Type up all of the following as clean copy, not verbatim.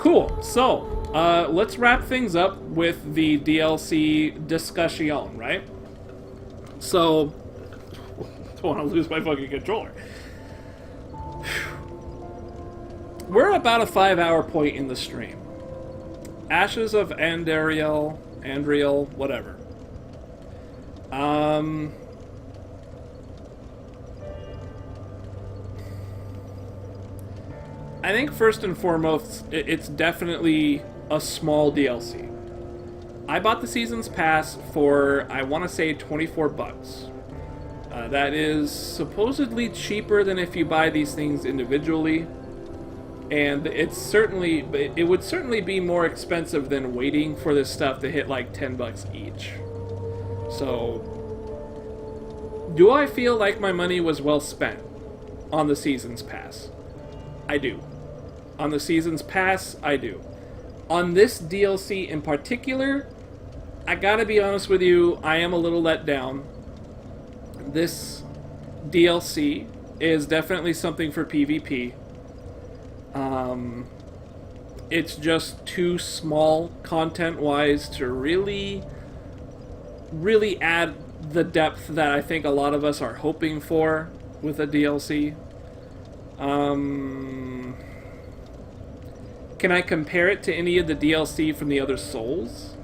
Cool. So, let's wrap things up with the DLC discussion, right? So, don't want to lose my fucking controller. We're about a 5-hour point in the stream. Ashes of Andriel, whatever. I think first and foremost, it's definitely a small DLC. I bought the Season's Pass for, I want to say, 24 bucks. That is supposedly cheaper than if you buy these things individually. And it would certainly be more expensive than waiting for this stuff to hit like 10 bucks each. So, do I feel like my money was well spent on the Season's Pass? I do. On the Season's Pass, I do. On this DLC in particular, I gotta be honest with you, I am a little let down. This DLC is definitely something for PvP. It's just too small content-wise to really add the depth that I think a lot of us are hoping for with a DLC. Can I compare it to any of the DLC from the other Souls?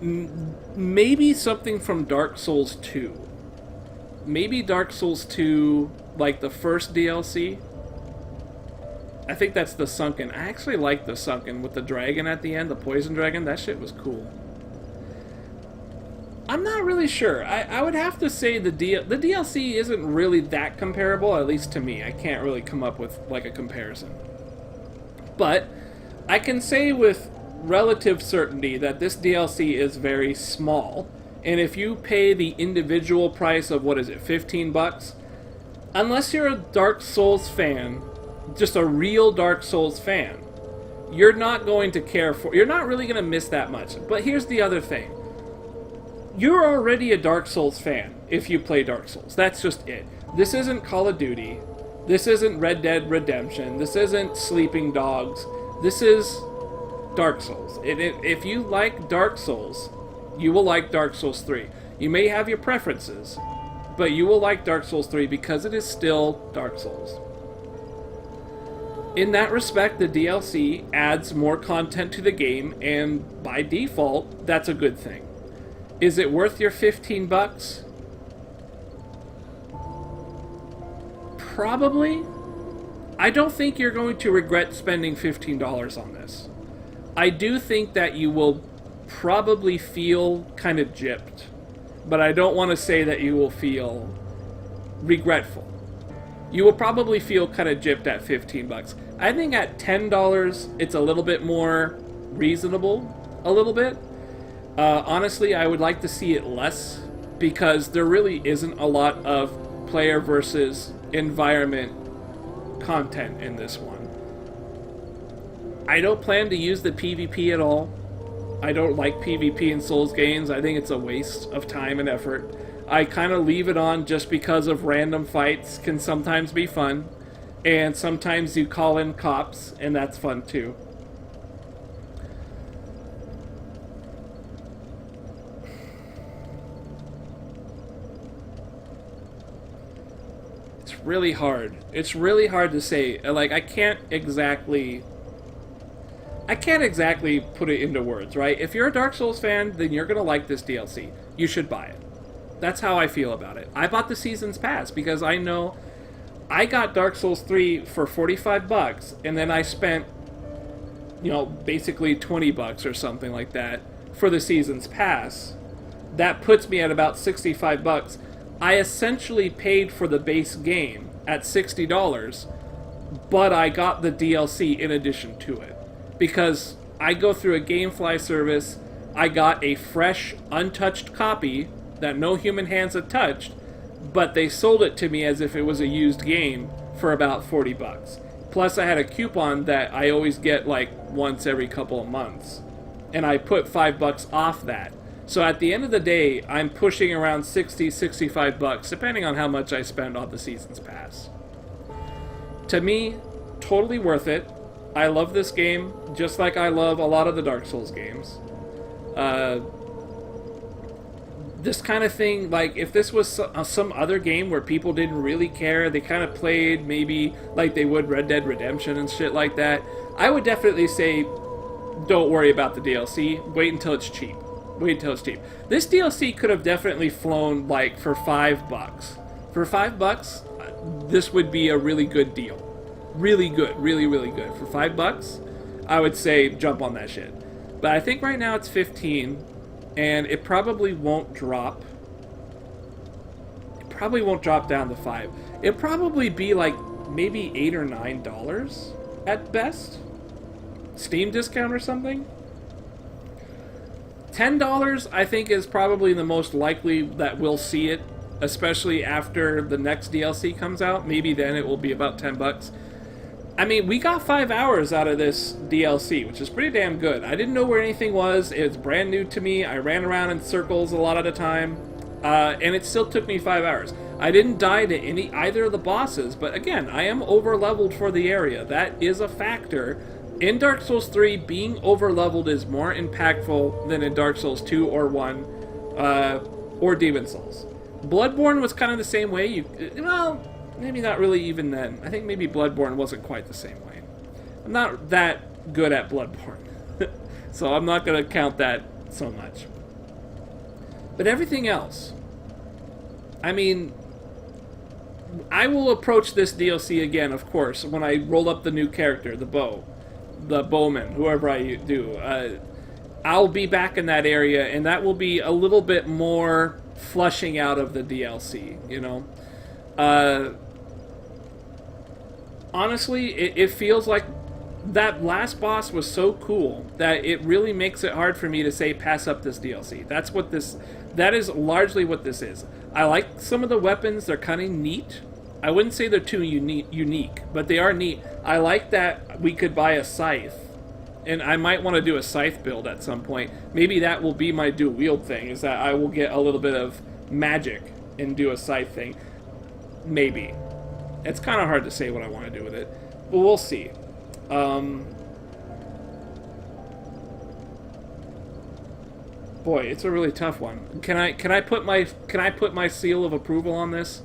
Maybe something from Dark Souls 2. Maybe Dark Souls 2, like the first DLC. I think that's the Sunken. I actually like the Sunken with the dragon at the end, the poison dragon. That shit was cool. I'm not really sure. I would have to say the DLC isn't really that comparable, at least to me. I can't really come up with like a comparison. But I can say with relative certainty that this DLC is very small, and if you pay the individual price of, what is it, 15 bucks, unless you're a Dark Souls fan, just a real Dark Souls fan, you're not going to care for, you're not really going to miss that much. But here's the other thing. You're already a Dark Souls fan if you play Dark Souls. That's just it. This isn't Call of Duty. This isn't Red Dead Redemption. This isn't Sleeping Dogs. This is Dark Souls. If you like Dark Souls, you will like Dark Souls 3. You may have your preferences, but you will like Dark Souls 3 because it is still Dark Souls. In that respect, the DLC adds more content to the game, and by default, that's a good thing. Is it worth your 15 bucks? Probably. I don't think you're going to regret spending $15 on this. I do think that you will probably feel kind of gypped, but I don't want to say that you will feel regretful. You will probably feel kind of gypped at 15 bucks. I think at $10, it's a little bit more reasonable, a little bit. Honestly, I would like to see it less, because there really isn't a lot of player versus environment content in this one. I don't plan to use the PvP at all. I don't like PvP in Souls games. I think it's a waste of time and effort. I kind of leave it on just because of random fights can sometimes be fun, and sometimes you call in cops, and that's fun too. It's really hard. It's really hard to say. Like, I can't exactly put it into words, right? If you're a Dark Souls fan, then you're gonna like this DLC. You should buy it. That's how I feel about it. I bought the Season's Pass because I know I got Dark Souls 3 for 45 bucks, and then I spent, basically 20 bucks or something like that for the Season's Pass. That puts me at about 65 bucks. I essentially paid for the base game at $60, but I got the DLC in addition to it. Because I go through a GameFly service, I got a fresh, untouched copy that no human hands had touched, but they sold it to me as if it was a used game for about 40 bucks. Plus I had a coupon that I always get like once every couple of months, and I put 5 bucks off that. So at the end of the day, I'm pushing around 60, 65 bucks, depending on how much I spend on the Season's Pass. To me, totally worth it. I love this game just like I love a lot of the Dark Souls games. This kind of thing, like, if this was some other game where people didn't really care, they kind of played maybe like they would Red Dead Redemption and shit like that, I would definitely say, don't worry about the DLC. Wait until it's cheap. Wait until it's cheap. This DLC could have definitely flown, like, for $5. For $5, this would be a really good deal. Really good. Really, really good. For $5, I would say jump on that shit. But I think right now it's 15, and it probably won't drop. It probably won't drop down to 5. It'd probably be like maybe $8 or $9 at best. Steam discount or something. $10 I think is probably the most likely that we'll see it, especially after the next DLC comes out. Maybe then it will be about $10. I mean, we got 5 hours out of this DLC, which is pretty damn good. I didn't know where anything was. It was brand new to me. I ran around in circles a lot of the time, and it still took me 5 hours. I didn't die to either of the bosses, but again, I am over-leveled for the area. That is a factor. In Dark Souls 3, being over-leveled is more impactful than in Dark Souls 2 or 1, or Demon Souls. Bloodborne was kind of the same way. Well, maybe not really even then. I think maybe Bloodborne wasn't quite the same way. I'm not that good at Bloodborne, so I'm not going to count that so much. But everything else, I mean, I will approach this DLC again, of course, when I roll up the new character, the bowman, whoever I do. I'll be back in that area, and that will be a little bit more flushing out of the DLC, you know? Honestly, it feels like that last boss was so cool that it really makes it hard for me to say pass up this DLC. That is largely what this is. I like some of the weapons, they're kind of neat. I wouldn't say they're too unique, but they are neat. I like that we could buy a scythe, and I might want to do a scythe build at some point. Maybe that will be my dual wield thing, is that I will get a little bit of magic and do a scythe thing. Maybe. It's kind of hard to say what I want to do with it, but we'll see. Boy, it's a really tough one. Can I put my seal of approval on this?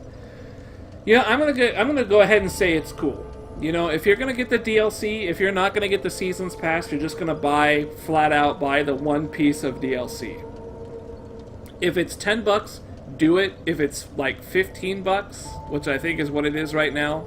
Yeah, I'm gonna go ahead and say it's cool. You know, if you're gonna get the DLC, if you're not gonna get the Seasons Pass, you're just gonna flat out buy the one piece of DLC. If it's $10, do it. If it's like $15, which I think is what it is right now.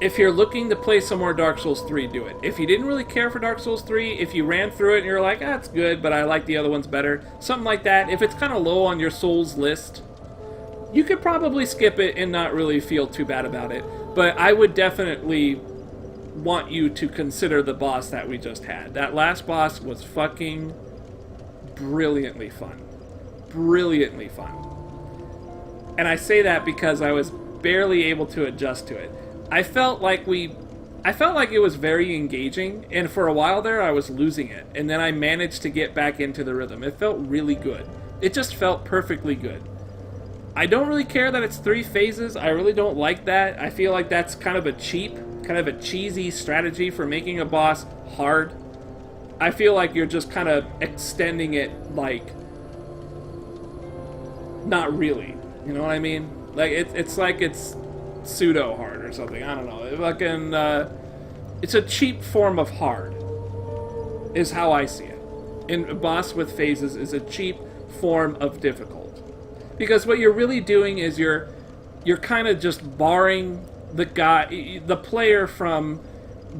If you're looking to play some more Dark Souls 3, do it. If you didn't really care for Dark Souls 3, if you ran through it and you're like, it's good, but I like the other ones better, something like that, if it's kind of low on your Souls list, you could probably skip it and not really feel too bad about it. But I would definitely want you to consider the boss that we just had. That last boss was fucking brilliantly fun. Brilliantly fun. And I say that because I was barely able to adjust to it. I felt like it was very engaging, and for a while there I was losing it, and then I managed to get back into the rhythm. It felt really good. It just felt perfectly good. I don't really care that it's 3 phases. I really don't like that. I feel like that's kind of a cheesy strategy for making a boss hard. I feel like you're just kind of extending it, like, not really. You know what I mean? Like, it's like it's pseudo hard or something. I don't know. It's a cheap form of hard, is how I see it. And a boss with phases is a cheap form of difficult. Because what you're really doing is you're kind of just barring the player from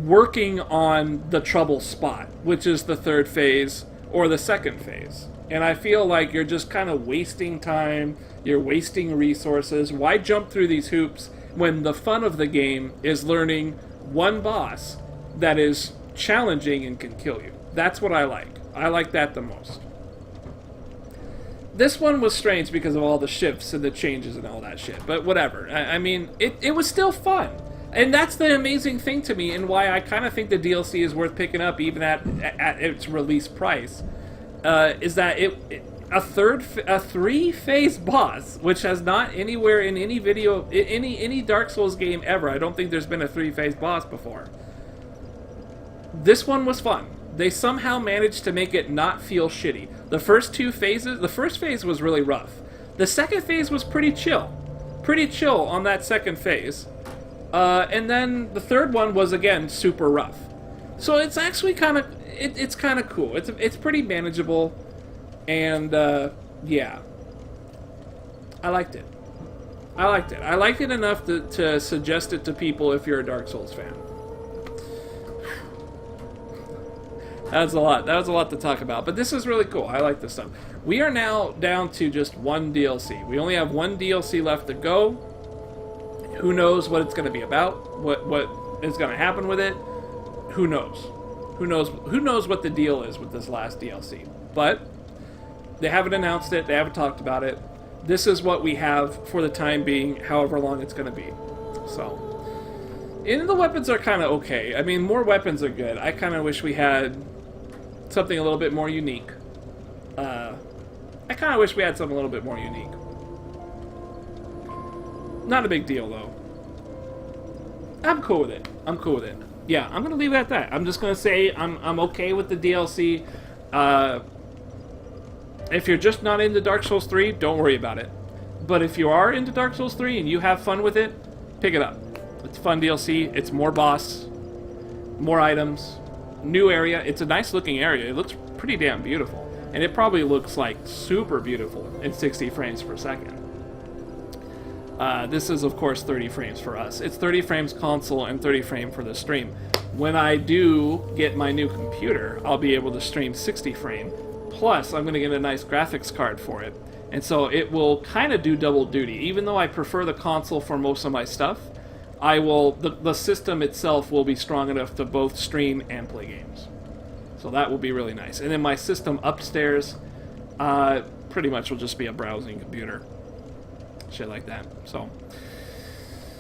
working on the trouble spot, which is the 3rd phase or the 2nd phase. And I feel like you're just kind of wasting time, you're wasting resources. Why jump through these hoops when the fun of the game is learning one boss that is challenging and can kill you? That's what I like. I like that the most. This one was strange because of all the shifts and the changes and all that shit, but whatever. I mean, it was still fun. And that's the amazing thing to me, and why I kind of think the DLC is worth picking up even at its release price, is that a three-phase boss, which has not anywhere in any video, any Dark Souls game ever. I don't think there's been a three-phase boss before. This one was fun. They somehow managed to make it not feel shitty. The first two phases, the first phase was really rough. The second phase was pretty chill. Pretty chill on that second phase. And then the third one was, again, super rough. So it's actually kind of, it's kind of cool. It's pretty manageable. And, yeah. I liked it. I liked it. I liked it enough to suggest it to people if you're a Dark Souls fan. That was a lot. That was a lot to talk about. But this is really cool. I like this stuff. We are now down to just one DLC. We only have one DLC left to go. Who knows what it's going to be about? What is going to happen with it? Who knows? Who knows what the deal is with this last DLC? But they haven't announced it. They haven't talked about it. This is what we have for the time being, however long it's going to be. So, and the weapons are kind of okay. I mean, more weapons are good. I kind of wish we had something a little bit more unique. I kind of wish we had something a little bit more unique. Not a big deal, though. I'm cool with it. I'm cool with it. Yeah, I'm going to leave it at that. I'm just going to say I'm okay with the DLC. If you're just not into Dark Souls 3, don't worry about it. But if you are into Dark Souls 3 and you have fun with it, pick it up. It's fun DLC. It's more boss, more items, new area. It's a nice looking area. It looks pretty damn beautiful. And it probably looks like super beautiful in 60 frames per second. This is, of course, 30 frames for us. It's 30 frames console and 30 frame for the stream. When I do get my new computer, I'll be able to stream 60 frame. Plus, I'm going to get a nice graphics card for it. And so it will kind of do double duty. Even though I prefer the console for most of my stuff, the system itself will be strong enough to both stream and play games. So that will be really nice. And then my system upstairs pretty much will just be a browsing computer. Shit like that. So